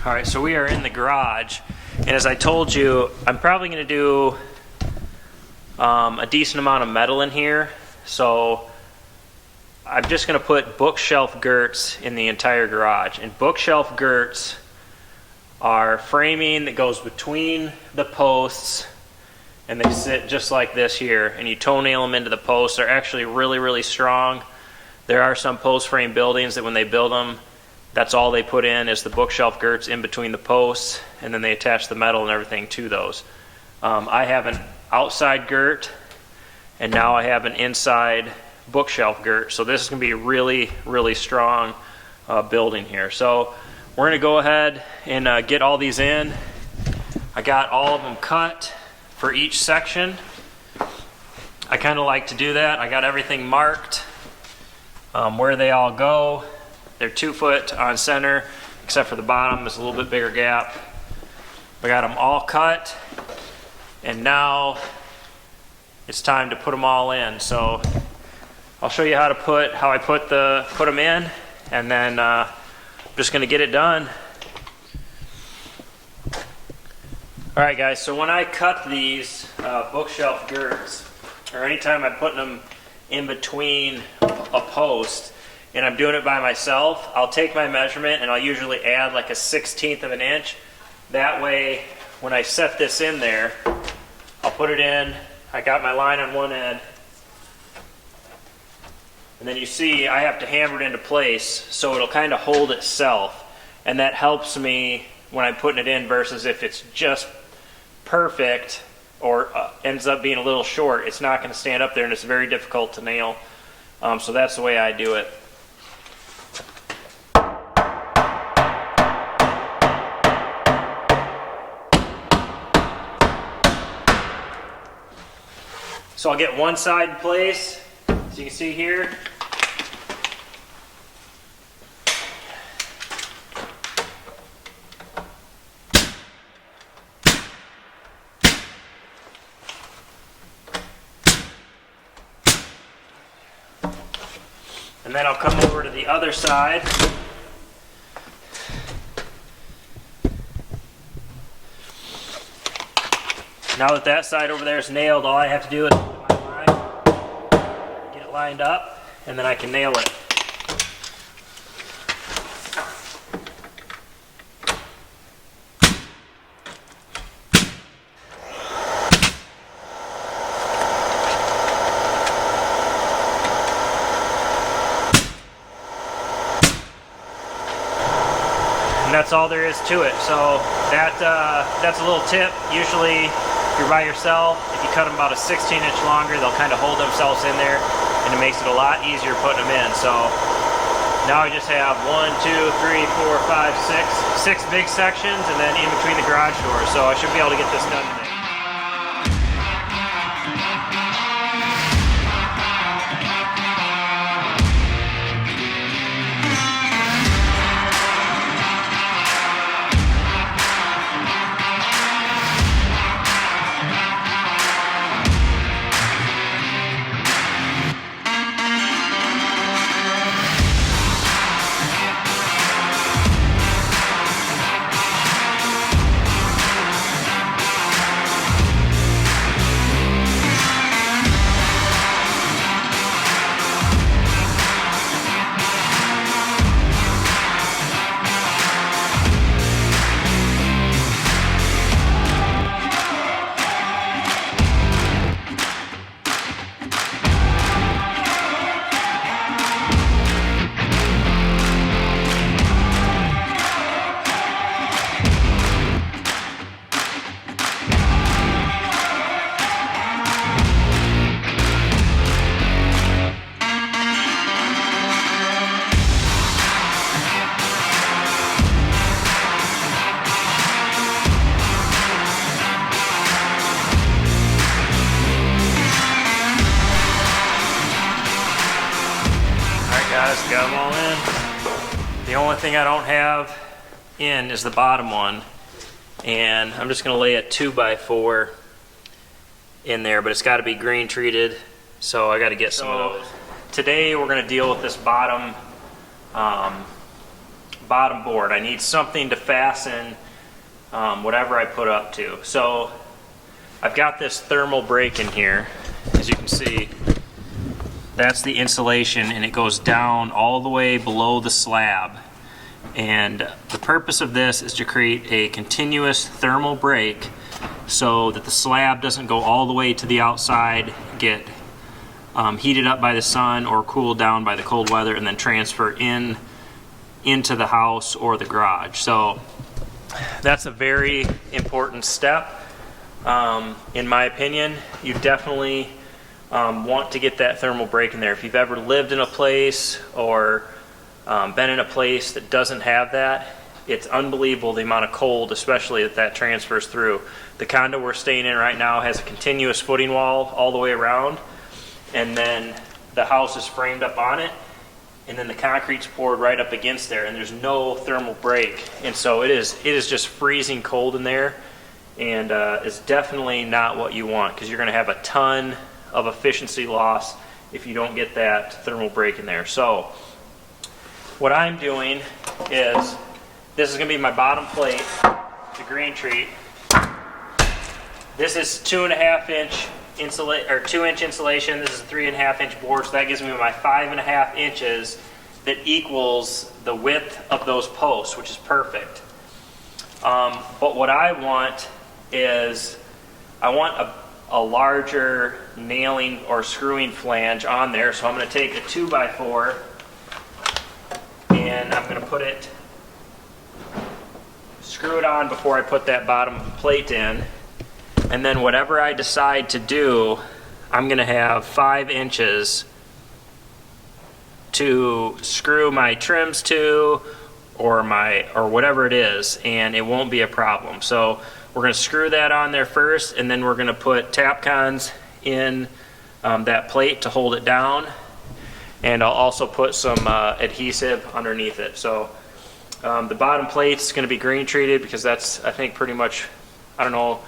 Alright, so we are in the garage, and as I told you, I'm probably going to do a decent amount of metal in here, so I'm just going to put bookshelf girts in the entire garage. And bookshelf girts are framing that goes between the posts, and they sit just like this here, and you toenail them into the posts. They're actually really strong. There are some post frame buildings that when they build them, that's all they put in is the bookshelf girts in between the posts, and then they attach the metal and everything to those. I have an outside girt, and now I have an inside bookshelf girt. So this is going to be really strong building here. So we're going to go ahead and get all these in. I got all of them cut for each section. I kind of like to do that. I got everything marked where they all go. They're 2 foot on center, except for the bottom. There's a little bit bigger gap. We got them all cut, and now it's time to put them all in. So I'll show you how I put them in, and then I'm just going to get it done. All right, guys. So when I cut these bookshelf girts, or anytime I'm putting them in between a post, and I'm doing it by myself, I'll take my measurement and I'll usually add like a 1/16 of an inch. That way, when I set this in there, I'll put it in. I got my line on one end, and then you see I have to hammer it into place so it'll kind of hold itself, and that helps me when I'm putting it in versus if it's just perfect or ends up being a little short. It's not going to stand up there, and it's very difficult to nail. So that's the way I do it. So I'll get one side in place, as you can see here. And then I'll come over to the other side. Now that that side over there is nailed, all I have to do is put my line, get it lined up, and then I can nail it. And that's all there is to it. So that's a little tip. Usually, if you're by yourself, if you cut them about a 16-inch longer, they'll kind of hold themselves in there, and it makes it a lot easier putting them in. So now I just have 1, 2, 3, 4, 5, 6 big sections, and then in between the garage doors. So I should be able to get this done today. Got them all in. The only thing I don't have in is the bottom one, and I'm just going to lay a 2x4 in there, but it's got to be green treated, so I got to get some of those. Today we're going to deal with this bottom bottom board. I need something to fasten whatever I put up to. So I've got this thermal break in here. As you can see, that's the insulation, and it goes down all the way below the slab. And the purpose of this is to create a continuous thermal break so that the slab doesn't go all the way to the outside, get heated up by the sun or cooled down by the cold weather, and then transfer into the house or the garage. So that's a very important step. In my opinion, you definitely want to get that thermal break in there. If you've ever lived in a place or been in a place that doesn't have that, it's unbelievable the amount of cold, especially that transfers through. The condo we're staying in right now has a continuous footing wall all the way around, and then the house is framed up on it, and then the concrete's poured right up against there, and there's no thermal break. And so it is just freezing cold in there, and it's definitely not what you want, because you're going to have a ton of efficiency loss if you don't get that thermal break in there. So what I'm doing is, this is going to be my bottom plate, the green treat. This is 2.5 inch 2 inch insulation. This is a 3.5 inch board, so that gives me my 5.5 inches that equals the width of those posts, which is perfect. But what I want is, I want a larger nailing or screwing flange on there. So I'm going to take a 2x4 and I'm going to screw it on before I put that bottom plate in. And then whatever I decide to do, I'm going to have 5 inches to screw my trims to, or whatever it is, and it won't be a problem. So we're going to screw that on there first, and then we're going to put Tapcons in that plate to hold it down, and I'll also put some adhesive underneath it. So the bottom plate's going to be green treated, because that's, I think, pretty much, I don't know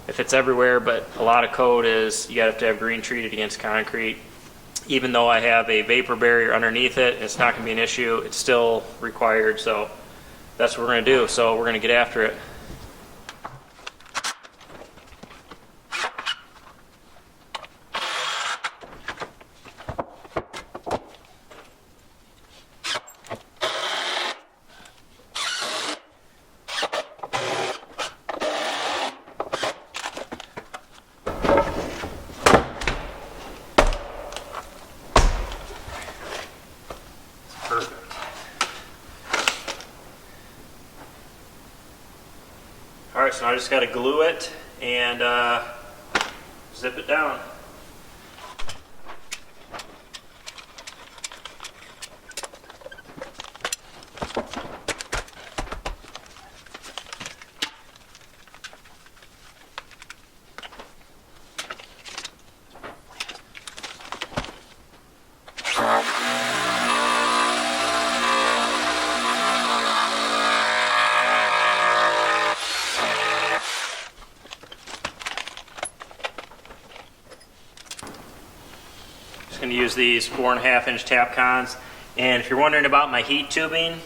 if it's everywhere, but a lot of code is you have to have green treated against concrete. Even though I have a vapor barrier underneath it, it's not going to be an issue. It's still required, so that's what we're going to do. So we're going to get after it. Alright, so now I just got to glue it and zip it down. Going to use these 4.5 inch Tapcons, and if you're wondering about my heat tubing,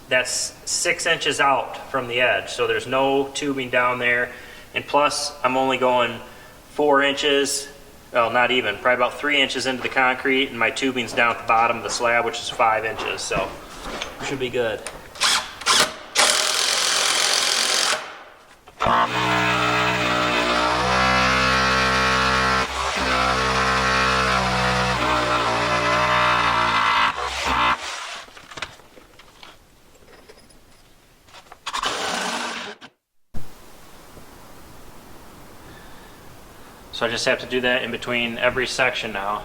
that's 6 inches out from the edge, so there's no tubing down there. And plus, I'm only going 4 inches, well, not even, probably about 3 inches into the concrete, and my tubing's down at the bottom of the slab, which is 5 inches, so should be good. So I just have to do that in between every section now.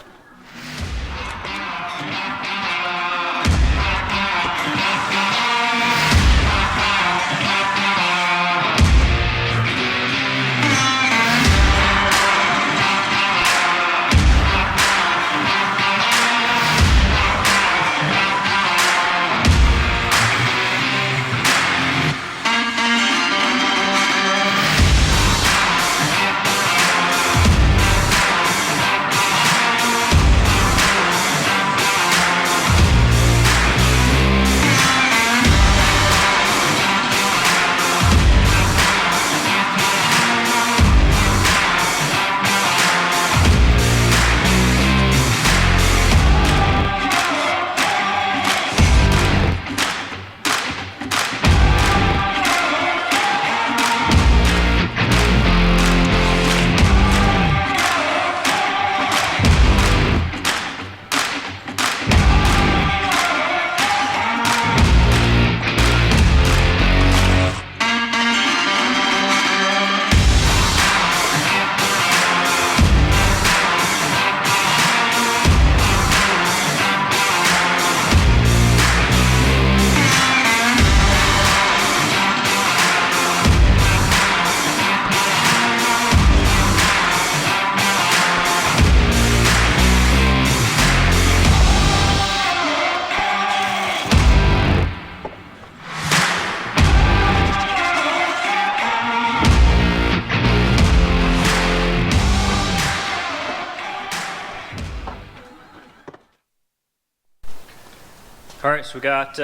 So we got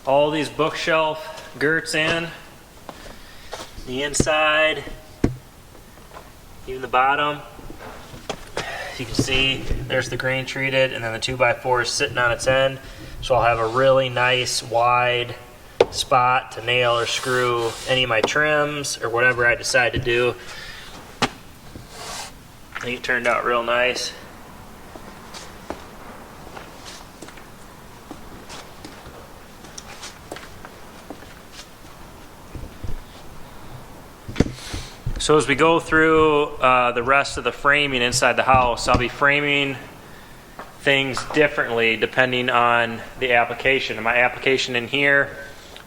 all these bookshelf girts in. The inside, even the bottom. As you can see, there's the grain treated, and then the 2x4 is sitting on its end. So I'll have a really nice wide spot to nail or screw any of my trims or whatever I decide to do. I think it turned out real nice. So as we go through the rest of the framing inside the house, I'll be framing things differently depending on the application. And my application in here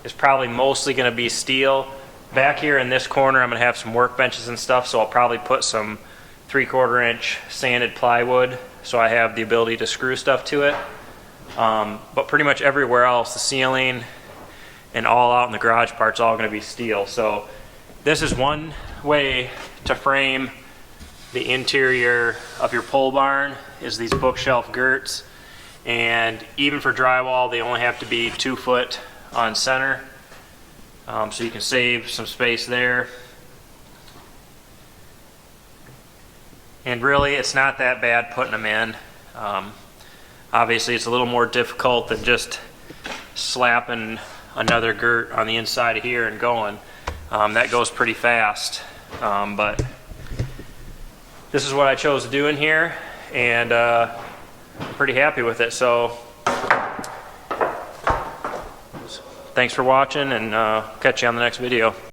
is probably mostly going to be steel. Back here in this corner, I'm going to have some workbenches and stuff, so I'll probably put some 3/4 inch sanded plywood so I have the ability to screw stuff to it. But pretty much everywhere else, the ceiling and all out in the garage part's all going to be steel. So this is one way to frame the interior of your pole barn, is these bookshelf girts. And even for drywall, they only have to be 2 foot on center, so you can save some space there. And really, it's not that bad putting them in. Obviously, it's a little more difficult than just slapping another girt on the inside of here and going. That goes pretty fast, but this is what I chose to do in here, and I'm pretty happy with it. So thanks for watching, and catch you on the next video.